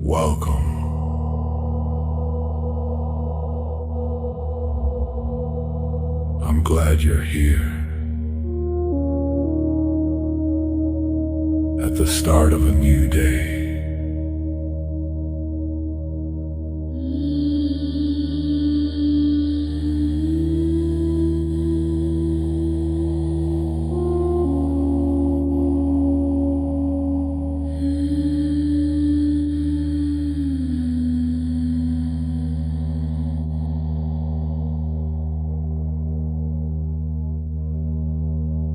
Welcome. I'm glad you're here. At the start of a new day.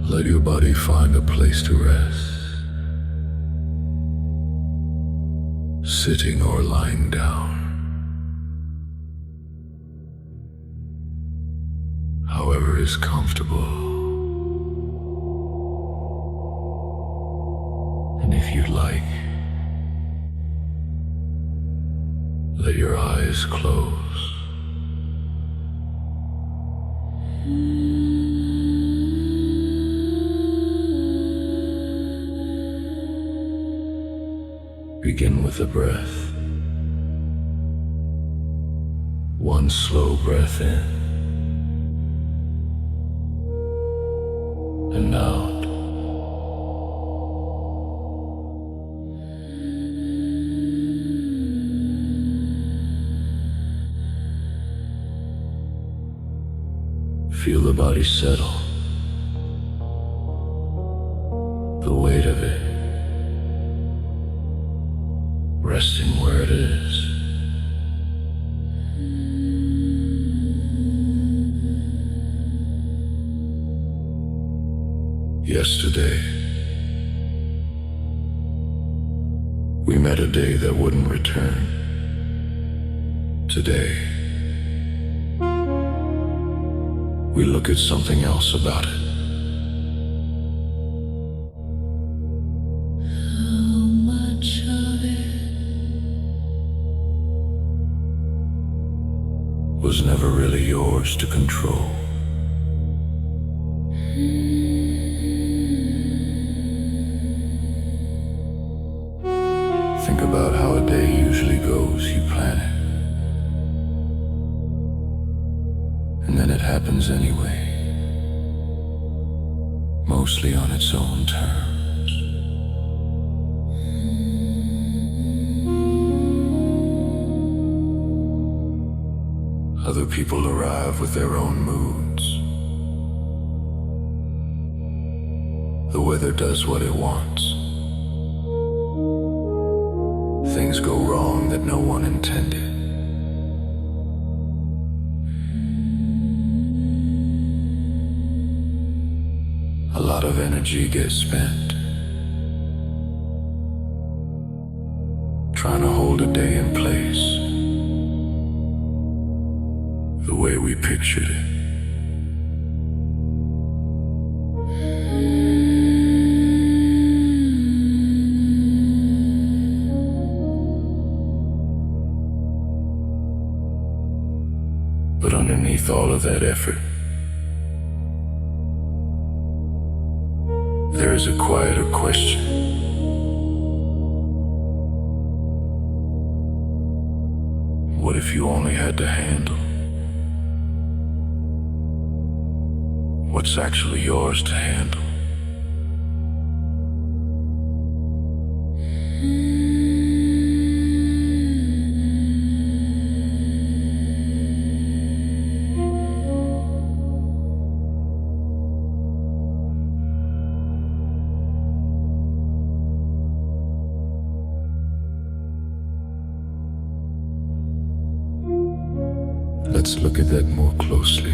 Let your body find a place to rest, sitting or lying down. However is comfortable. And if you'd like, let your eyes close. Begin with a breath. One slow breath in and out. Feel the body settle, the weight of it resting where it is. Yesterday, we met a day that wouldn't return. Today, we look at something else about it. Was never really yours to control. Think about how a day usually goes. You plan it, and then it happens anyway, mostly on its own terms. Other people arrive with their own moods. The weather does what it wants. Things go wrong that no one intended. A lot of energy gets spent trying to hold a day in place the way we pictured it. But underneath all of that effort, there is a quieter question. What if you only had to handle what's actually yours to handle? Let's look at that more closely.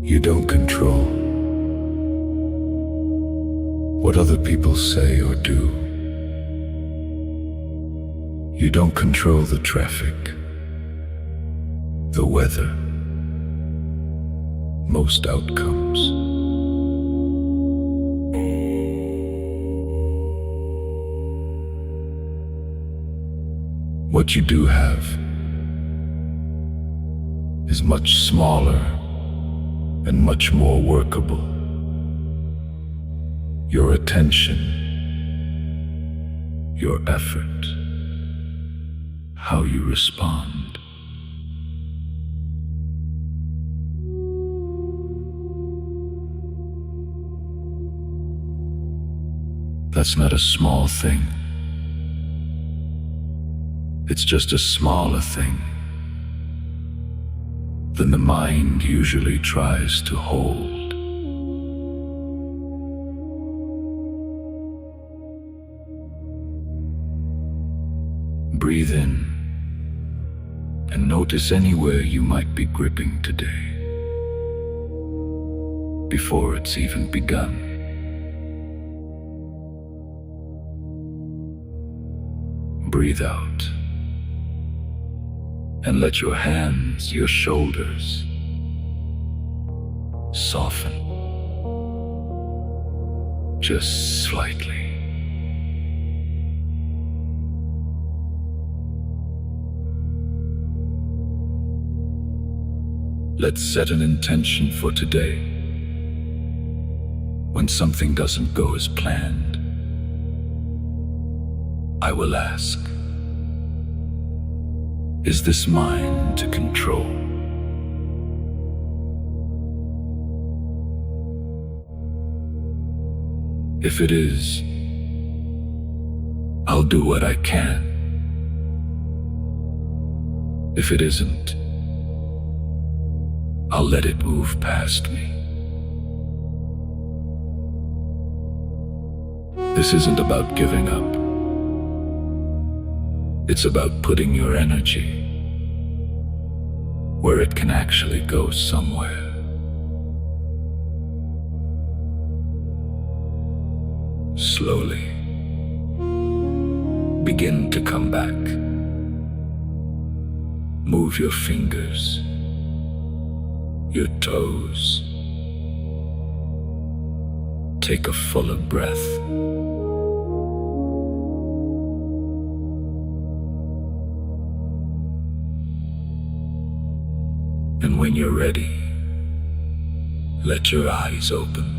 You don't control what other people say or do. You don't control the traffic, the weather, most outcomes. What you do have is much smaller and much more workable. Your attention, your effort, how you respond. That's not a small thing. It's just a smaller thing than the mind usually tries to hold. Breathe in and notice anywhere you might be gripping today before it's even begun. Breathe out and let your hands, your shoulders soften just slightly. Let's set an intention for today. When something doesn't go as planned, I will ask, is this mine to control? If it is, I'll do what I can. If it isn't, I'll let it move past me. This isn't about giving up. It's about putting your energy where it can actually go somewhere. Slowly, begin to come back. Move your fingers, your toes. Take a fuller breath. And when you're ready, let your eyes open.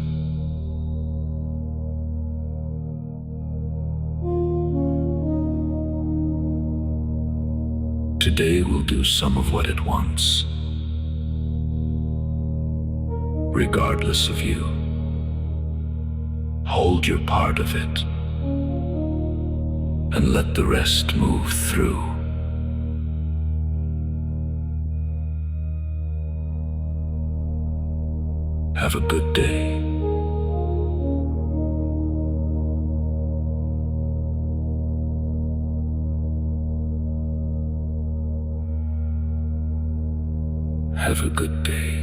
Today we'll do some of what it wants, regardless of you. Hold your part of it and let the rest move through. Have a good day. Have a good day.